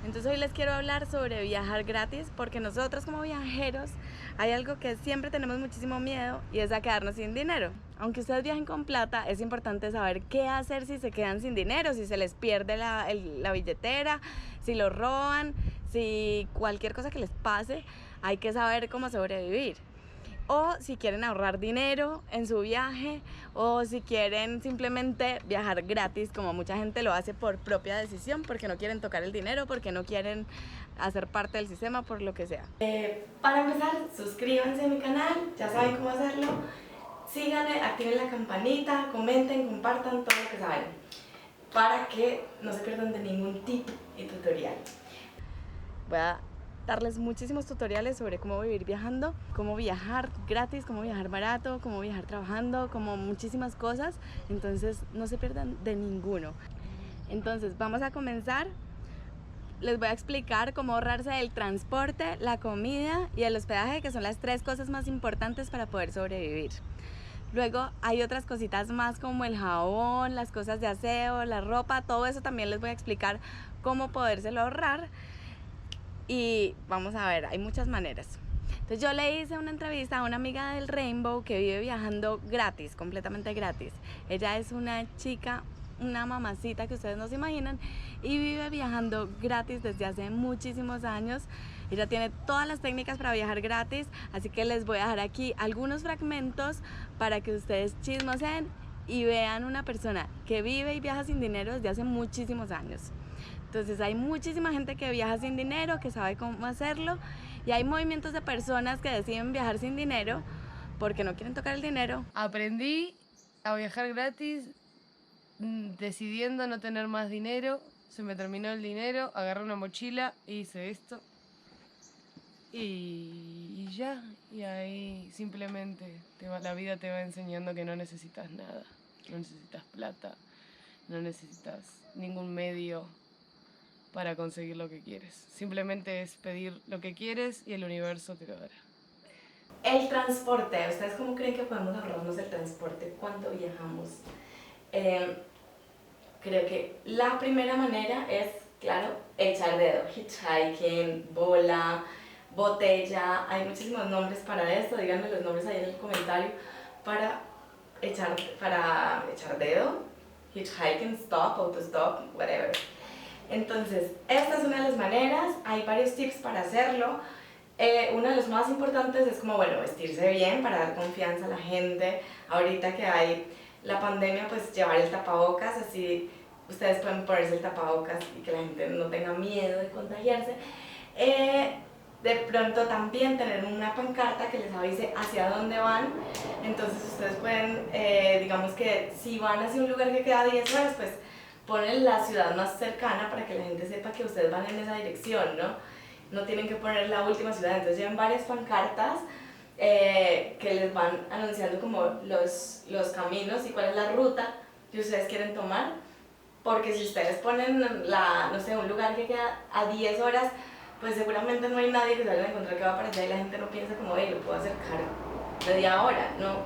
Entonces hoy les quiero hablar sobre viajar gratis, porque nosotros como viajeros hay algo que siempre tenemos muchísimo miedo y es a quedarnos sin dinero. Aunque ustedes viajen con plata, es importante saber qué hacer si se quedan sin dinero, si se les pierde la billetera, si lo roban, si cualquier cosa que les pase, hay que saber cómo sobrevivir. O si quieren ahorrar dinero en su viaje, o si quieren simplemente viajar gratis, como mucha gente lo hace por propia decisión, porque no quieren tocar el dinero, porque no quieren hacer parte del sistema, por lo que sea. Para empezar, suscríbanse a mi canal, ya saben cómo hacerlo. Síganme, activen la campanita, comenten, compartan todo lo que saben, para que no se pierdan de ningún tip y tutorial. Voy a darles muchísimos tutoriales sobre cómo vivir viajando, cómo viajar gratis, cómo viajar barato, cómo viajar trabajando, como muchísimas cosas. Entonces no se pierdan de ninguno. Entonces vamos a comenzar. Les voy a explicar cómo ahorrarse el transporte, la comida y el hospedaje, que son las 3 cosas más importantes para poder sobrevivir. Luego hay otras cositas más como el jabón, las cosas de aseo, la ropa, todo eso también les voy a explicar cómo podérselo ahorrar. Y vamos a ver, hay muchas maneras. Entonces yo le hice una entrevista a una amiga del Rainbow que vive viajando gratis, completamente gratis. Ella es una chica, una mamacita que ustedes no se imaginan, y vive viajando gratis desde hace muchísimos años. Ella tiene todas las técnicas para viajar gratis, así que les voy a dejar aquí algunos fragmentos para que ustedes chismoseen y vean una persona que vive y viaja sin dinero desde hace muchísimos años. Entonces hay muchísima gente que viaja sin dinero, que sabe cómo hacerlo, y hay movimientos de personas que deciden viajar sin dinero porque no quieren tocar el dinero. Aprendí a viajar gratis decidiendo no tener más dinero. Se me terminó el dinero, agarré una mochila e hice esto. Y ya, y ahí simplemente la vida te va enseñando que no necesitas nada. No necesitas plata, no necesitas ningún medio para conseguir lo que quieres. Simplemente es pedir lo que quieres y el universo te lo dará. El transporte, ¿ustedes cómo creen que podemos ahorrarnos el transporte cuando viajamos? Creo que la primera manera es, claro, echar dedo, hitchhiking, bola, botella, hay muchísimos nombres para esto, díganme los nombres ahí en el comentario para echar dedo, hitchhiking, stop, autostop, whatever. Entonces, esta es una de las maneras, hay varios tips para hacerlo. Uno de los más importantes es como, bueno, vestirse bien para dar confianza a la gente. Ahorita que hay la pandemia, pues llevar el tapabocas, así ustedes pueden ponerse el tapabocas y que la gente no tenga miedo de contagiarse. De pronto también tener una pancarta que les avise hacia dónde van. Entonces ustedes pueden, digamos que si van hacia un lugar que queda 10 horas, pues ponen la ciudad más cercana para que la gente sepa que ustedes van en esa dirección, ¿no? No tienen que poner la última ciudad. Entonces llevan varias pancartas que les van anunciando como los caminos y cuál es la ruta que ustedes quieren tomar, porque si ustedes ponen no sé, un lugar que queda a 10 horas, pues seguramente no hay nadie que se vaya a encontrar que va para allá y la gente no piensa como, hey, lo puedo acercar media hora, ¿no?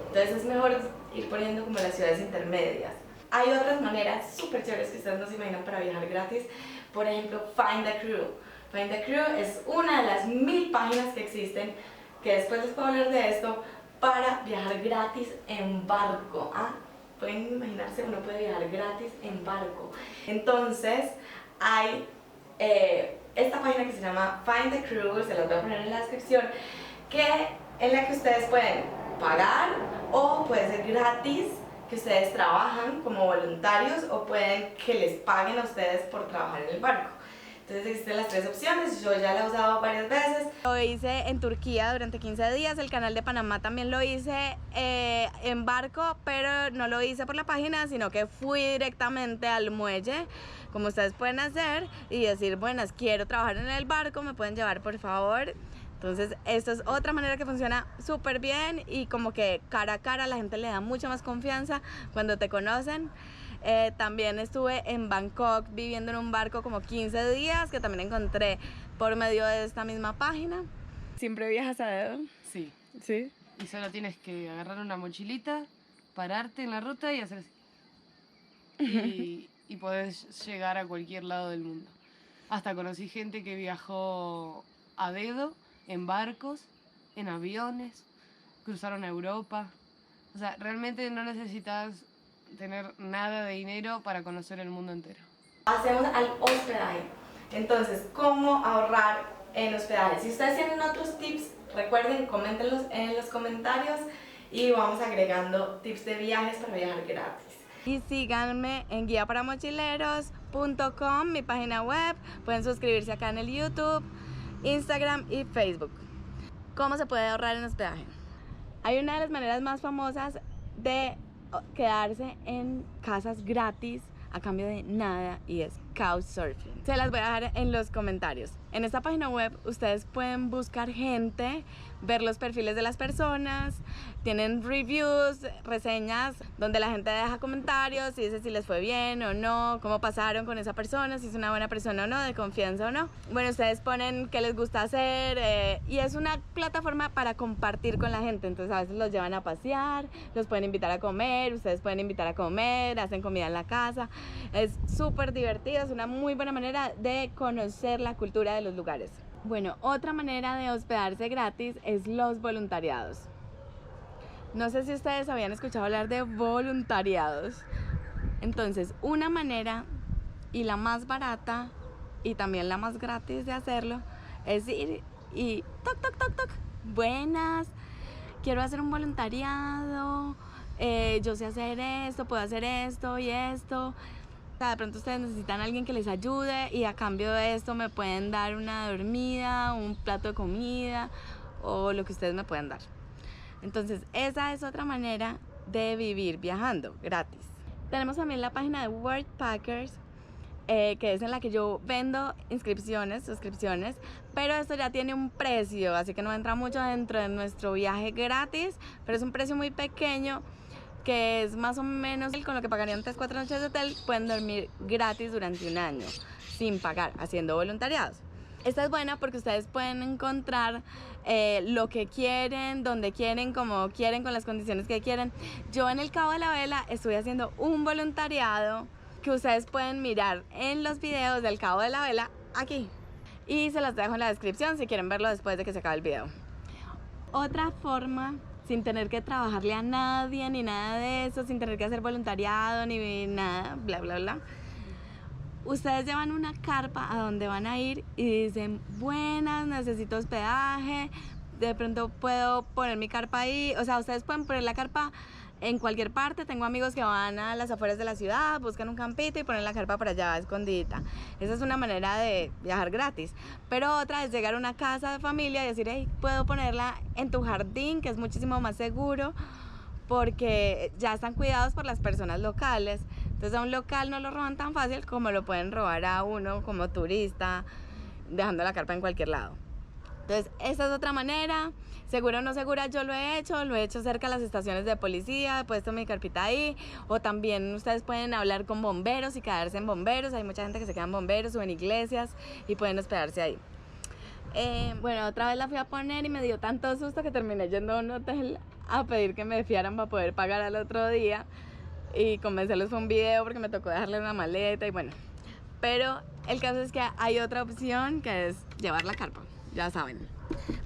Entonces es mejor ir poniendo como las ciudades intermedias. Hay otras maneras súper chéveres que ustedes no se imaginan para viajar gratis. Por ejemplo, Find a Crew. Find a Crew es una de las 1000 páginas que existen, que después les puedo hablar de esto, para viajar gratis en barco. Pueden imaginarse, uno puede viajar gratis en barco. Entonces, hay esta página que se llama Find a Crew, se las voy a poner en la descripción, en la que ustedes pueden pagar o puede ser gratis, que ustedes trabajan como voluntarios, o pueden que les paguen a ustedes por trabajar en el barco. Entonces existen las 3 opciones, yo ya la he usado varias veces. Lo hice en Turquía durante 15 días, el canal de Panamá también lo hice en barco, pero no lo hice por la página, sino que fui directamente al muelle, como ustedes pueden hacer, y decir, buenas, quiero trabajar en el barco, me pueden llevar por favor. Entonces esta es otra manera que funciona súper bien, y como que cara a cara la gente le da mucha más confianza cuando te conocen. También estuve en Bangkok viviendo en un barco como 15 días, que también encontré por medio de esta misma página. ¿Siempre viajas a dedo? Sí. Sí. Y solo tienes que agarrar una mochilita, pararte en la ruta y hacer así. Y podés llegar a cualquier lado del mundo. Hasta conocí gente que viajó a dedo, en barcos, en aviones, cruzaron a Europa. O sea, realmente no necesitas tener nada de dinero para conocer el mundo entero. Hacemos al hospedaje. Entonces, ¿cómo ahorrar en hospedaje? Si ustedes tienen otros tips, recuerden, coméntenlos en los comentarios y vamos agregando tips de viajes para viajar gratis. Y síganme en guiaparamochileros.com, mi página web. Pueden suscribirse acá en el YouTube, Instagram y Facebook. ¿Cómo se puede ahorrar en hospedaje? Hay una de las maneras más famosas de quedarse en casas gratis a cambio de nada y es Couchsurfing. Se las voy a dejar en los comentarios. En esta página web ustedes pueden buscar gente, ver los perfiles de las personas, tienen reviews, reseñas donde la gente deja comentarios y dice si les fue bien o no, cómo pasaron con esa persona, si es una buena persona o no, de confianza o no. Bueno, ustedes ponen qué les gusta hacer y es una plataforma para compartir con la gente. Entonces a veces los llevan a pasear, los pueden invitar a comer, ustedes pueden invitar a comer, hacen comida en la casa. Es súper divertido, es una muy buena manera de conocer la cultura de los lugares. Bueno, otra manera de hospedarse gratis es los voluntariados. No sé si ustedes habían escuchado hablar de voluntariados. Entonces, una manera y la más barata y también la más gratis de hacerlo es ir y toc, toc, toc, toc. Buenas, quiero hacer un voluntariado, yo sé hacer esto, puedo hacer esto y esto. O sea, de pronto ustedes necesitan a alguien que les ayude y a cambio de esto me pueden dar una dormida, un plato de comida o lo que ustedes me puedan dar. Entonces esa es otra manera de vivir viajando gratis. Tenemos también la página de Worldpackers, que es en la que yo vendo suscripciones, pero esto ya tiene un precio, así que no entra mucho dentro de nuestro viaje gratis, pero es un precio muy pequeño que es más o menos con lo que pagarían 3-4 noches de hotel. Pueden dormir gratis durante un año sin pagar, haciendo voluntariados. Esta es buena porque ustedes pueden encontrar lo que quieren, donde quieren, como quieren, con las condiciones que quieren. Yo en el Cabo de la Vela estoy haciendo un voluntariado que ustedes pueden mirar en los videos del Cabo de la Vela aquí. Y se los dejo en la descripción si quieren verlo después de que se acabe el video. Otra forma, sin tener que trabajarle a nadie ni nada de eso, sin tener que hacer voluntariado ni nada, bla bla bla. Ustedes llevan una carpa a donde van a ir y dicen, buenas, necesito hospedaje, de pronto puedo poner mi carpa ahí. O sea, ustedes pueden poner la carpa en cualquier parte. Tengo amigos que van a las afueras de la ciudad, buscan un campito y ponen la carpa por allá escondidita. Esa es una manera de viajar gratis. Pero otra es llegar a una casa de familia y decir, hey, puedo ponerla en tu jardín, que es muchísimo más seguro porque ya están cuidados por las personas locales. Entonces a un local no lo roban tan fácil como lo pueden robar a uno como turista, dejando la carpa en cualquier lado. Entonces esta es otra manera. Segura o no segura, yo lo he hecho cerca de las estaciones de policía, he puesto mi carpita ahí. O también ustedes pueden hablar con bomberos y quedarse en bomberos. Hay mucha gente que se queda en bomberos o en iglesias y pueden hospedarse ahí. Bueno, otra vez la fui a poner y me dio tanto susto que terminé yendo a un hotel a pedir que me fiaran para poder pagar al otro día. Y convencerlos fue un video porque me tocó dejarle una maleta y bueno. Pero el caso es que hay otra opción que es llevar la carpa, ya saben.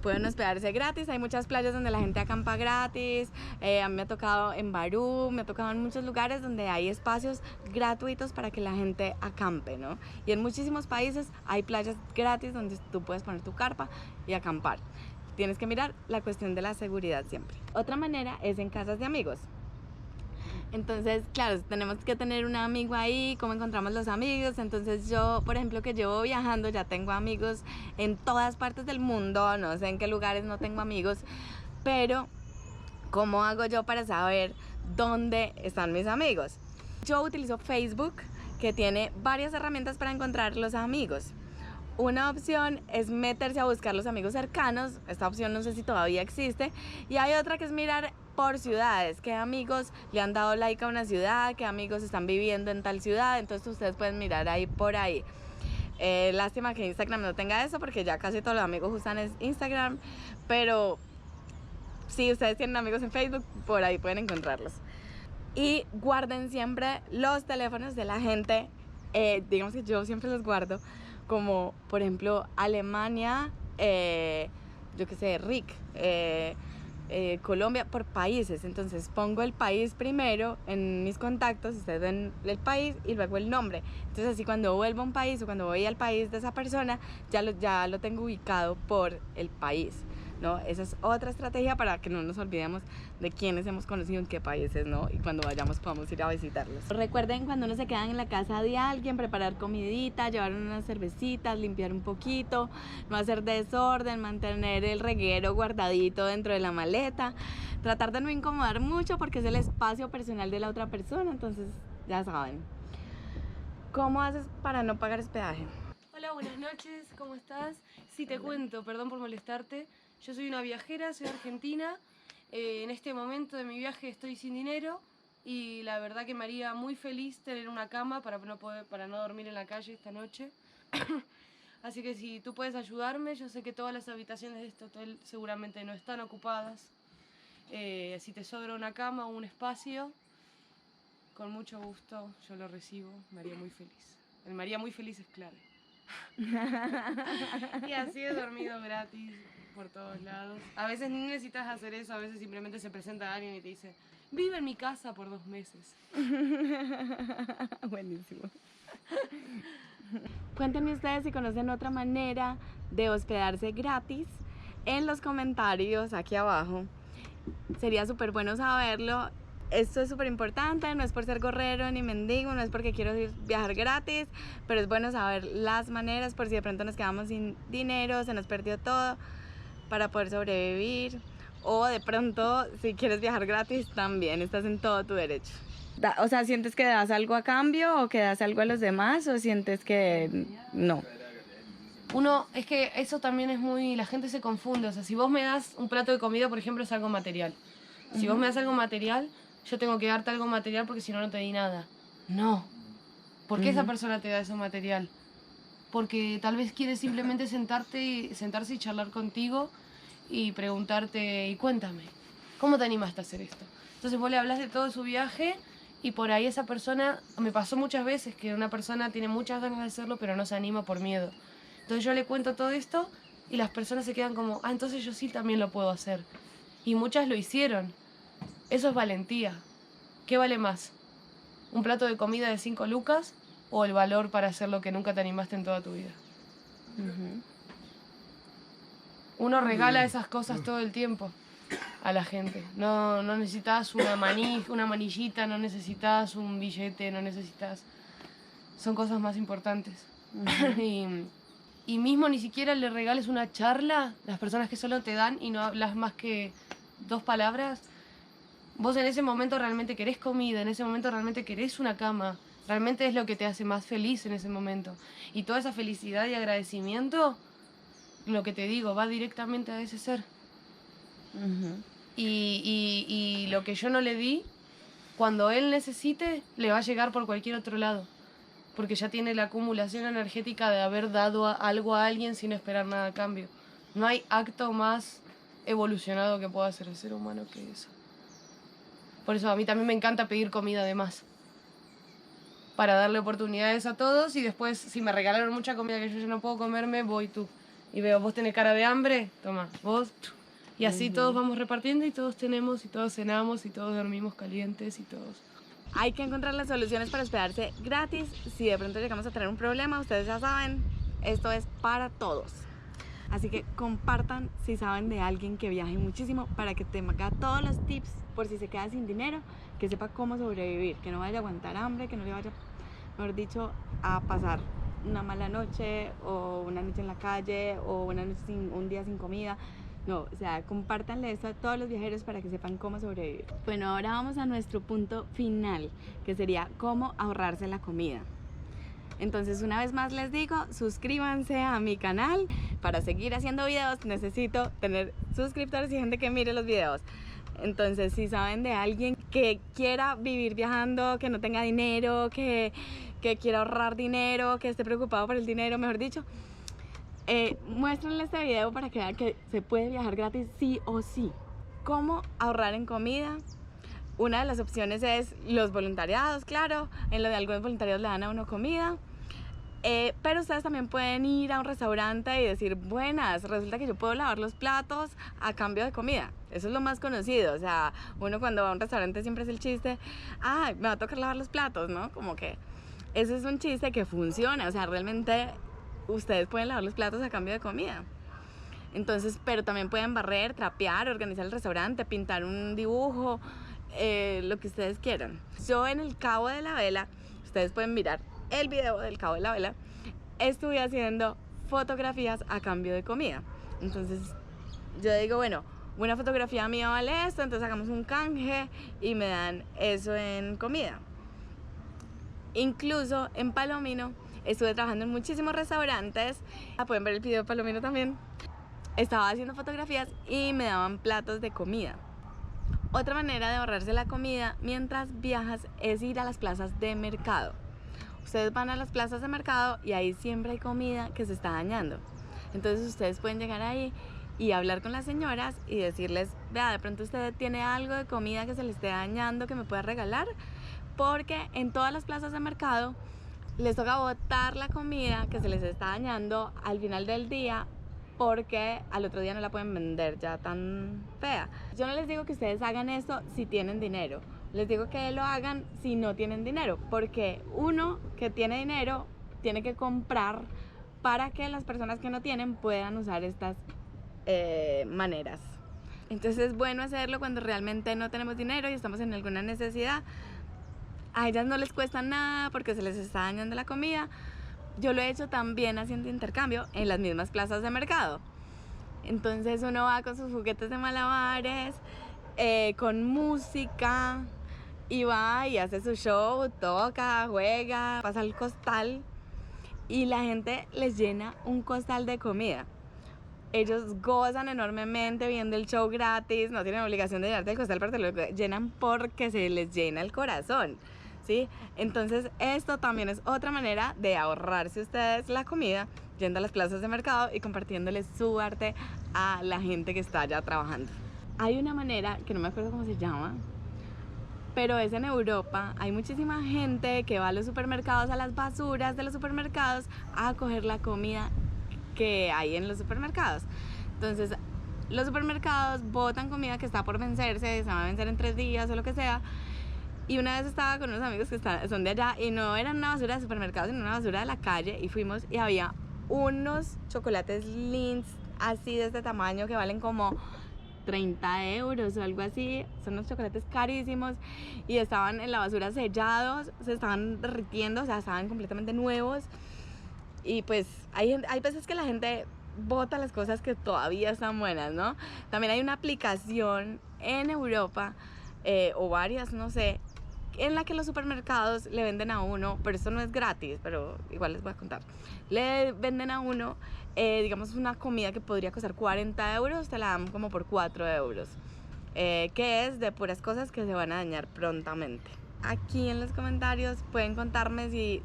Pueden hospedarse gratis, hay muchas playas donde la gente acampa gratis. A mí me ha tocado en Barú, me ha tocado en muchos lugares donde hay espacios gratuitos para que la gente acampe, ¿no? Y en muchísimos países hay playas gratis donde tú puedes poner tu carpa y acampar. Tienes que mirar la cuestión de la seguridad siempre. Otra manera es en casas de amigos. Entonces, claro, tenemos que tener un amigo ahí, cómo encontramos los amigos. Entonces yo, por ejemplo, que llevo viajando, ya tengo amigos en todas partes del mundo, no sé en qué lugares no tengo amigos, pero ¿cómo hago yo para saber dónde están mis amigos? Yo utilizo Facebook, que tiene varias herramientas para encontrar los amigos. Una opción es meterse a buscar los amigos cercanos, esta opción no sé si todavía existe, y hay otra que es mirar por ciudades, qué amigos le han dado like a una ciudad, qué amigos están viviendo en tal ciudad. Entonces ustedes pueden mirar ahí por ahí. Lástima que Instagram no tenga eso porque ya casi todos los amigos usan Instagram, pero si ustedes tienen amigos en Facebook, por ahí pueden encontrarlos. Y guarden siempre los teléfonos de la gente, digamos que yo siempre los guardo, como por ejemplo Alemania, yo qué sé, RIC, Colombia, por países. Entonces pongo el país primero en mis contactos, ustedes ven el país y luego el nombre. Entonces así cuando vuelvo a un país o cuando voy al país de esa persona, ya lo tengo ubicado por el país, ¿no? Esa es otra estrategia para que no nos olvidemos de quiénes hemos conocido en qué países, ¿no? Y cuando vayamos podamos ir a visitarlos. Recuerden, cuando uno se queda en la casa de alguien, preparar comidita, llevar unas cervecitas, limpiar un poquito, no hacer desorden, mantener el reguero guardadito dentro de la maleta, tratar de no incomodar mucho porque es el espacio personal de la otra persona. Entonces ya saben. ¿Cómo haces para no pagar hospedaje? Hola, buenas noches, ¿cómo estás? Sí, te cuento, perdón por molestarte. Yo soy una viajera, soy argentina. En este momento de mi viaje estoy sin dinero y la verdad que me haría muy feliz tener una cama para no dormir en la calle esta noche. Así que si tú puedes ayudarme, yo sé que todas las habitaciones de este hotel seguramente no están ocupadas. Si te sobra una cama o un espacio, con mucho gusto yo lo recibo, me haría muy feliz. El me haría muy feliz es clave. Y así he dormido gratis por todos lados. A veces ni necesitas hacer eso, a veces simplemente se presenta alguien y te dice: vive en mi casa por 2 meses. Buenísimo. Cuéntenme ustedes si conocen otra manera de hospedarse gratis en los comentarios aquí abajo. Sería súper bueno saberlo. Esto es súper importante, no es por ser gorrero ni mendigo, no es porque quiero viajar gratis, pero es bueno saber las maneras por si de pronto nos quedamos sin dinero, se nos perdió todo, para poder sobrevivir. O de pronto, si quieres viajar gratis, también estás en todo tu derecho. O sea, ¿sientes que das algo a cambio o que das algo a los demás o sientes que no? Es que eso también es muy... La gente se confunde, o sea, si vos me das un plato de comida, por ejemplo, es algo material. Si vos me das algo material, yo tengo que darte algo material porque si no, no te di nada. No. ¿Por qué esa persona te da eso material? Porque tal vez quiere simplemente sentarse y charlar contigo y preguntarte: y cuéntame, ¿cómo te animaste a hacer esto? Entonces vos le hablas de todo su viaje y por ahí esa persona... Me pasó muchas veces que una persona tiene muchas ganas de hacerlo pero no se anima por miedo. Entonces yo le cuento todo esto y las personas se quedan como: ah, entonces yo sí también lo puedo hacer. Y muchas lo hicieron. Eso es valentía. ¿Qué vale más? ¿Un plato de comida de 5 lucas o el valor para hacer lo que nunca te animaste en toda tu vida? Uno regala esas cosas todo el tiempo a la gente. No necesitas una manillita, no necesitas un billete, no necesitas... Son cosas más importantes. Y mismo ni siquiera le regales una charla, las personas que solo te dan y no hablas más que 2 palabras. Vos en ese momento realmente querés comida, en ese momento realmente querés una cama, realmente es lo que te hace más feliz en ese momento. Y toda esa felicidad y agradecimiento, lo que te digo, va directamente a ese ser. Y lo que yo no le di, cuando él necesite, le va a llegar por cualquier otro lado. Porque ya tiene la acumulación energética de haber dado algo a alguien sin esperar nada a cambio. No hay acto más evolucionado que pueda hacer el ser humano que eso. Por eso a mí también me encanta pedir comida de más. Para darle oportunidades a todos y después, si me regalaron mucha comida que yo ya no puedo comerme, voy tú. Y veo, vos tenés cara de hambre, toma, vos. Y así todos vamos repartiendo y todos tenemos y todos cenamos y todos dormimos calientes y todos. Hay que encontrar las soluciones para hospedarse gratis. Si de pronto llegamos a tener un problema, ustedes ya saben, esto es para todos. Así que compartan si saben de alguien que viaje muchísimo para que tenga todos los tips por si se queda sin dinero, que sepa cómo sobrevivir, que no vaya a aguantar hambre, que no le vaya, mejor dicho, a pasar una mala noche o una noche en la calle o una noche un día sin comida. No, o sea, compártanle esto a todos los viajeros para que sepan cómo sobrevivir. Bueno, ahora vamos a nuestro punto final, que sería cómo ahorrarse la comida. Entonces, una vez más les digo, suscríbanse a mi canal. Para seguir haciendo videos necesito tener suscriptores y gente que mire los videos. Entonces, si saben de alguien que quiera vivir viajando, que no tenga dinero, que quiera ahorrar dinero, que esté preocupado por el dinero, mejor dicho, muéstrenle este video para que vean que se puede viajar gratis sí o sí. ¿Cómo ahorrar en comida? Una de las opciones es los voluntariados, claro. En lo de algunos voluntariados le dan a uno comida. Pero ustedes también pueden ir a un restaurante y decir, buenas, resulta que yo puedo lavar los platos a cambio de comida. Eso es lo más conocido, o sea, uno cuando va a un restaurante siempre es el chiste, ay, me va a tocar lavar los platos, ¿no? Como que ese es un chiste que funciona, o sea, realmente ustedes pueden lavar los platos a cambio de comida. Entonces, pero también pueden barrer, trapear, organizar el restaurante, pintar un dibujo, lo que ustedes quieran. Yo en el Cabo de la Vela, ustedes pueden mirar el video del Cabo de la Vela, estuve haciendo fotografías a cambio de comida. Entonces yo digo, bueno, una fotografía mía vale esto, entonces hagamos un canje y me dan eso en comida. Incluso en Palomino estuve trabajando en muchísimos restaurantes. Pueden ver el video de Palomino también. Estaba haciendo fotografías y me daban platos de comida. Otra manera de ahorrarse la comida mientras viajas es ir a las plazas de mercado. Ustedes van a las plazas de mercado y ahí siempre hay comida que se está dañando. Entonces ustedes pueden llegar ahí y hablar con las señoras y decirles, vea, de pronto usted tiene algo de comida que se le esté dañando que me pueda regalar, porque en todas las plazas de mercado les toca botar la comida que se les está dañando al final del día, porque al otro día no la pueden vender ya tan fea. Yo no les digo que ustedes hagan esto si tienen dinero. Les digo que lo hagan si no tienen dinero, porque uno que tiene dinero tiene que comprar para que las personas que no tienen puedan usar estas maneras. Entonces es bueno hacerlo cuando realmente no tenemos dinero y estamos en alguna necesidad. A ellas no les cuesta nada porque se les está dañando la comida. Yo lo he hecho también haciendo intercambio en las mismas plazas de mercado. Entonces uno va con sus juguetes de malabares, con música, y va y hace su show, toca, juega, pasa el costal y la gente les llena un costal de comida. Ellos gozan enormemente viendo el show gratis, no tienen obligación de llenarte el costal, pero te lo llenan porque se les llena el corazón, ¿sí? Entonces esto también es otra manera de ahorrarse ustedes la comida, yendo a las plazas de mercado y compartiéndoles su arte a la gente que está allá trabajando. Hay una manera, que no me acuerdo cómo se llama, pero es en Europa. Hay muchísima gente que va a los supermercados, a las basuras de los supermercados, a coger la comida que hay en los supermercados. Entonces los supermercados botan comida que está por vencerse, se va a vencer en 3 días o lo que sea. Y una vez estaba con unos amigos que son de allá y no eran una basura de supermercados, sino una basura de la calle, y fuimos y había unos chocolates Lindt así de este tamaño que valen como 30 euros o algo así. Son unos chocolates carísimos y estaban en la basura sellados, se estaban derritiendo, o sea, estaban completamente nuevos. Y pues hay veces que la gente bota las cosas que todavía están buenas, ¿no? También hay una aplicación en Europa, o varias, no sé, en la que los supermercados le venden a uno, pero esto no es gratis, pero igual les voy a contar. Le venden a uno, digamos, una comida que podría costar 40 euros, te la dan como por 4 euros, que es de puras cosas que se van a dañar prontamente. Aquí en los comentarios pueden contarme si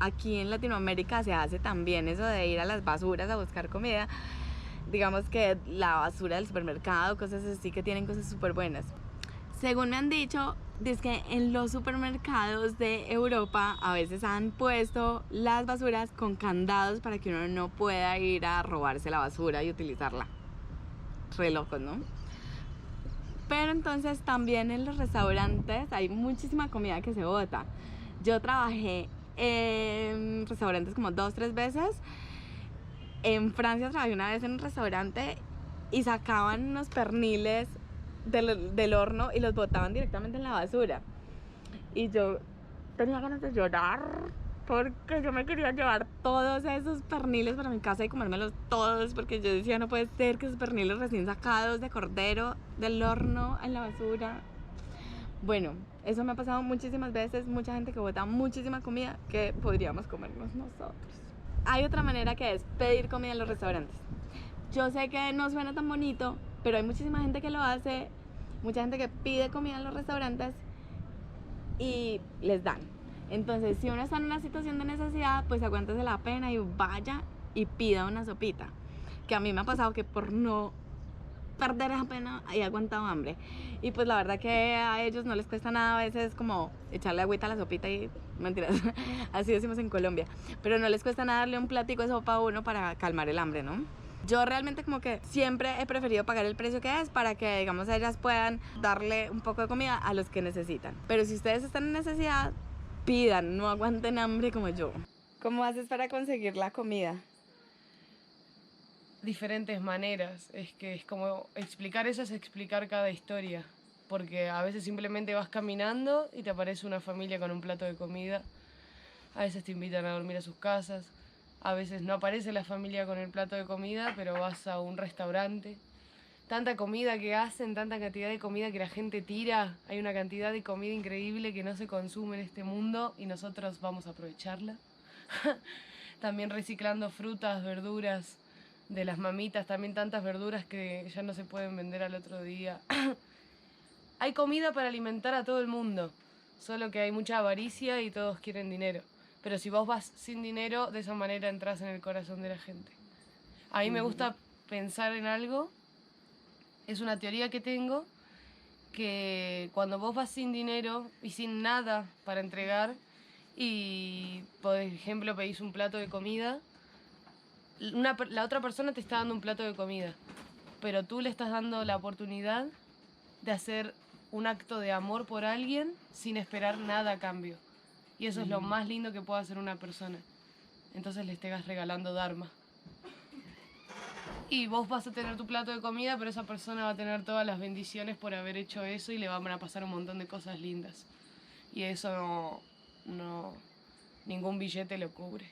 aquí en Latinoamérica se hace también eso de ir a las basuras a buscar comida. Digamos que la basura del supermercado, cosas así que tienen cosas súper buenas. Según me han dicho, es que en los supermercados de Europa a veces han puesto las basuras con candados para que uno no pueda ir a robarse la basura y utilizarla. Re locos, ¿no? Pero entonces también en los restaurantes hay muchísima comida que se bota. Yo trabajé en restaurantes como 2-3 veces. En Francia trabajé una vez en un restaurante y sacaban unos perniles del horno y los botaban directamente en la basura. Y yo tenía ganas de llorar porque yo me quería llevar todos esos perniles para mi casa y comérmelos todos, porque yo decía, no puede ser que esos perniles recién sacados de cordero del horno en la basura. Bueno, eso me ha pasado muchísimas veces. Mucha gente que bota muchísima comida que podríamos comernos nosotros. Hay otra manera, que es pedir comida en los restaurantes. Yo sé que no suena tan bonito, pero hay muchísima gente que lo hace. Mucha gente que pide comida en los restaurantes y les dan. Entonces, si uno está en una situación de necesidad, pues aguántese la pena y vaya y pida una sopita. Que a mí me ha pasado que por no perder esa pena y he aguantado hambre. Y pues la verdad que a ellos no les cuesta nada a veces como echarle agüita a la sopita y mentiras, así decimos en Colombia, pero no les cuesta nada darle un platico de sopa a uno para calmar el hambre, ¿no? Yo realmente como que siempre he preferido pagar el precio que es para que, digamos, ellas puedan darle un poco de comida a los que necesitan. Pero si ustedes están en necesidad, pidan, no aguanten hambre como yo. ¿Cómo haces para conseguir la comida? Diferentes maneras. Es que es como explicar eso es explicar cada historia. Porque a veces simplemente vas caminando y te aparece una familia con un plato de comida. A veces te invitan a dormir a sus casas. A veces no aparece la familia con el plato de comida, pero vas a un restaurante. Tanta comida que hacen, tanta cantidad de comida que la gente tira. Hay una cantidad de comida increíble que no se consume en este mundo y nosotros vamos a aprovecharla. También reciclando frutas, verduras de las mamitas, también tantas verduras que ya no se pueden vender al otro día. Hay comida para alimentar a todo el mundo, solo que hay mucha avaricia y todos quieren dinero. Pero si vos vas sin dinero, de esa manera entras en el corazón de la gente. A mí me gusta pensar en algo, es una teoría que tengo, que cuando vos vas sin dinero y sin nada para entregar y, por ejemplo, pedís un plato de comida, la otra persona te está dando un plato de comida, pero tú le estás dando la oportunidad de hacer un acto de amor por alguien sin esperar nada a cambio. Y eso es lo más lindo que puede hacer una persona. Entonces le estés regalando dharma. Y vos vas a tener tu plato de comida, pero esa persona va a tener todas las bendiciones por haber hecho eso y le van a pasar un montón de cosas lindas. Y eso ningún billete lo cubre.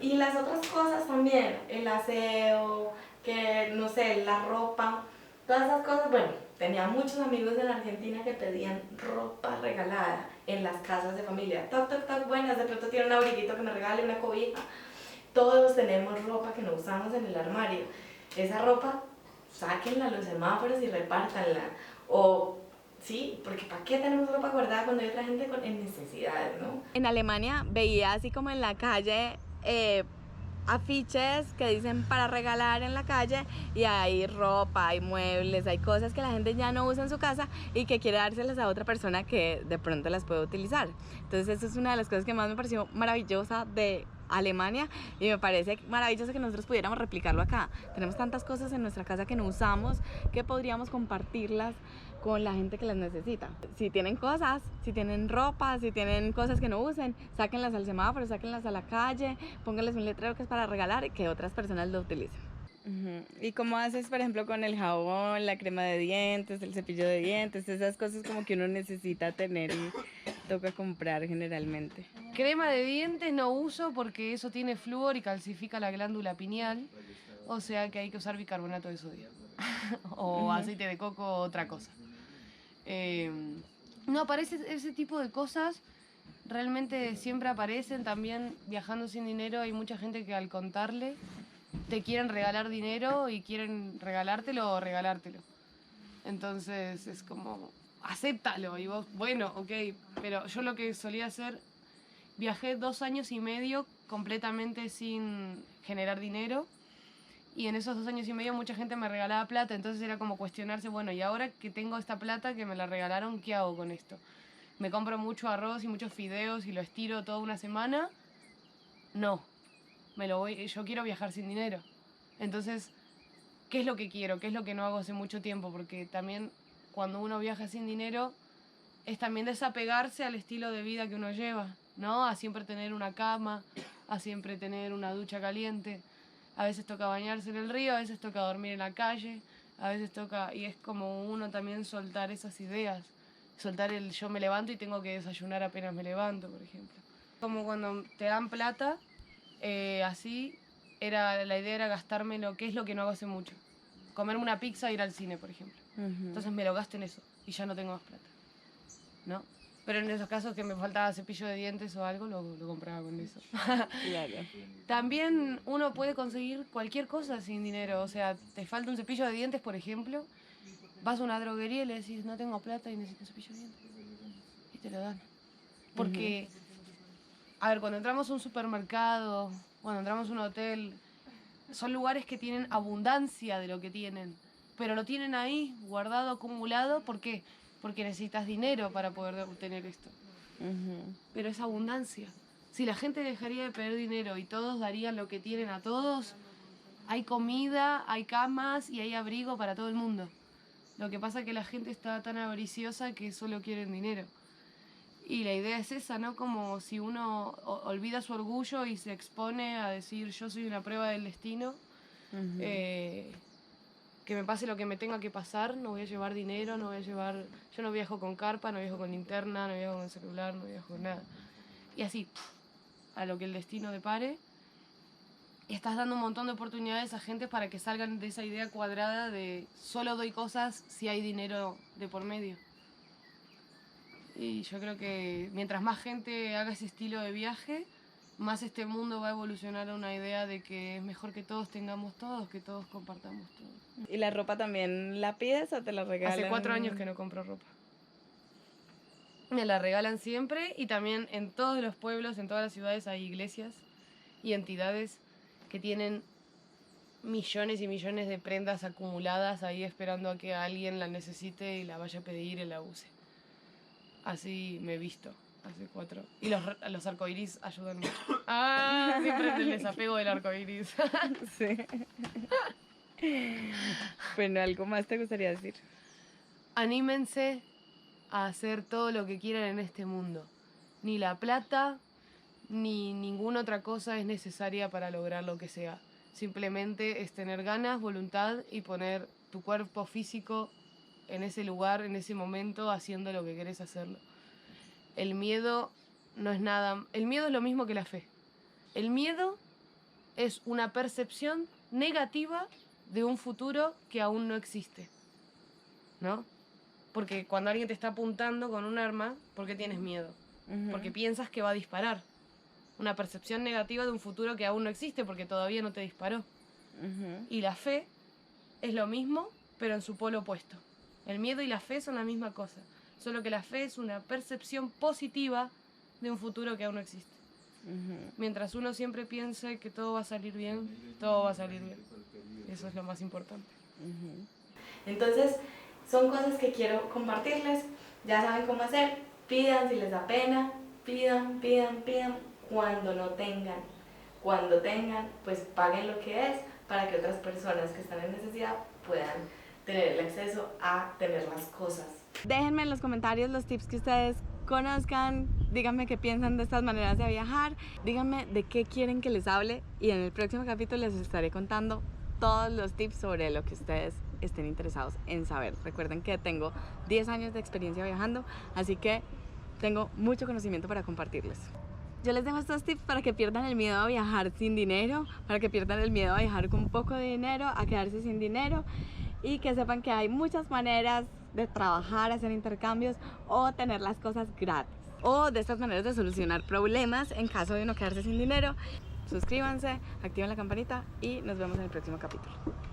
Y las otras cosas también, el aseo, que no sé, la ropa, todas esas cosas. Bueno, tenía muchos amigos en Argentina que pedían ropa regalada en las casas de familia. Toc, toc, toc, buenas, de pronto tiene un abriguito que me regale, una cobija. Todos tenemos ropa que no usamos en el armario. Esa ropa, sáquenla a los semáforos y repártanla. O sí, porque ¿para qué tenemos ropa guardada cuando hay otra gente en necesidades, no? En Alemania veía así como en la calle afiches que dicen para regalar en la calle y hay ropa, hay muebles, hay cosas que la gente ya no usa en su casa y que quiere dárselas a otra persona que de pronto las puede utilizar. Entonces eso es una de las cosas que más me pareció maravillosa de Alemania y me parece maravilloso que nosotros pudiéramos replicarlo acá. Tenemos tantas cosas en nuestra casa que no usamos que podríamos compartirlas con la gente que las necesita. Si tienen cosas, si tienen ropa, si tienen cosas que no usen, sáquenlas al semáforo, sáquenlas a la calle, pónganles un letrero que es para regalar y que otras personas lo utilicen. ¿Y cómo haces, por ejemplo, con el jabón, la crema de dientes, el cepillo de dientes, esas cosas como que uno necesita tener y toca comprar generalmente? Crema de dientes no uso porque eso tiene flúor y calcifica la glándula pineal, o sea que hay que usar bicarbonato de sodio o aceite de coco o otra cosa. No aparece ese tipo de cosas, realmente siempre aparecen. También viajando sin dinero hay mucha gente que al contarle te quieren regalar dinero y quieren regalártelo o regalártelo. Entonces es como, acéptalo y vos, bueno, ok, pero yo lo que solía hacer, viajé 2 años y medio completamente sin generar dinero. Y en esos 2 años y medio mucha gente me regalaba plata, entonces era como cuestionarse, bueno, y ahora que tengo esta plata que me la regalaron, ¿qué hago con esto? ¿Me compro mucho arroz y muchos fideos y lo estiro toda una semana? No, yo quiero viajar sin dinero. Entonces, ¿qué es lo que quiero? ¿Qué es lo que no hago hace mucho tiempo? Porque también cuando uno viaja sin dinero es también desapegarse al estilo de vida que uno lleva, ¿no? A siempre tener una cama, a siempre tener una ducha caliente. A veces toca bañarse en el río, a veces toca dormir en la calle, a veces toca... Y es como uno también soltar esas ideas. Soltar el yo me levanto y tengo que desayunar apenas me levanto, por ejemplo. Como cuando te dan plata, así, la idea era gastármelo, que es lo que no hago hace mucho. Comerme una pizza e ir al cine, por ejemplo. Entonces me lo gasto en eso y ya no tengo más plata, ¿no? Pero en esos casos que me faltaba cepillo de dientes o algo, lo compraba con eso. Claro. También uno puede conseguir cualquier cosa sin dinero. O sea, te falta un cepillo de dientes, por ejemplo, vas a una droguería y le decís, no tengo plata y necesito un cepillo de dientes. Y te lo dan. Porque, a ver, cuando entramos a un supermercado, cuando entramos a un hotel, son lugares que tienen abundancia de lo que tienen. pero lo tienen ahí, guardado, acumulado. ¿Por qué? Porque necesitas dinero para poder obtener esto. Pero es abundancia. Si la gente dejaría de pedir dinero y todos darían lo que tienen a todos, hay comida, hay camas y hay abrigo para todo el mundo. Lo que pasa es que la gente está tan avariciosa que solo quieren dinero. Y la idea es esa, ¿no? Como si uno olvida su orgullo y se expone a decir yo soy una prueba del destino, que me pase lo que me tenga que pasar, no voy a llevar dinero, yo no viajo con carpa, no viajo con linterna, no viajo con celular, no viajo con nada. Y así, a lo que el destino depare, y estás dando un montón de oportunidades a gente para que salgan de esa idea cuadrada de solo doy cosas si hay dinero de por medio. Y yo creo que mientras más gente haga ese estilo de viaje, más este mundo va a evolucionar a una idea de que es mejor que todos tengamos todos, que todos compartamos todo. ¿Y la ropa también la pides o te la regalan? Hace 4 años que no compro ropa. Me la regalan siempre, y también en todos los pueblos, en todas las ciudades hay iglesias y entidades que tienen millones y millones de prendas acumuladas ahí esperando a que alguien la necesite y la vaya a pedir y la use. Así me he visto hace 4. Y los arcoiris ayudan mucho. Siempre el desapego del arcoiris. Sí. Bueno, ¿algo más te gustaría decir? Anímense a hacer todo lo que quieran en este mundo. Ni la plata, ni ninguna otra cosa es necesaria para lograr lo que sea. Simplemente es tener ganas, voluntad y poner tu cuerpo físico en ese lugar, en ese momento, haciendo lo que querés hacerlo. El miedo no es nada. El miedo es lo mismo que la fe. El miedo es una percepción negativa de un futuro que aún no existe, ¿no? Porque cuando alguien te está apuntando con un arma, ¿por qué tienes miedo? Porque piensas que va a disparar. Una percepción negativa de un futuro que aún no existe porque todavía no te disparó. Y la fe es lo mismo, pero en su polo opuesto. El miedo y la fe son la misma cosa, solo que la fe es una percepción positiva de un futuro que aún no existe. Mientras uno siempre piense que todo va a salir bien, todo va a salir bien. Eso es lo más importante. Entonces, son cosas que quiero compartirles. Ya saben cómo hacer. Pidan si les da pena. Pidan. Cuando no tengan. Cuando tengan, pues paguen lo que es para que otras personas que están en necesidad puedan tener el acceso a tener las cosas. Déjenme en los comentarios los tips que ustedes conozcan, díganme qué piensan de estas maneras de viajar, díganme de qué quieren que les hable y en el próximo capítulo les estaré contando todos los tips sobre lo que ustedes estén interesados en saber. Recuerden que tengo 10 años de experiencia viajando, así que tengo mucho conocimiento para compartirles. Yo les dejo estos tips para que pierdan el miedo a viajar sin dinero, para que pierdan el miedo a viajar con poco de dinero, a quedarse sin dinero, y que sepan que hay muchas maneras de trabajar, hacer intercambios o tener las cosas gratis, o de estas maneras de solucionar problemas en caso de no quedarse sin dinero. Suscríbanse, activen la campanita y nos vemos en el próximo capítulo.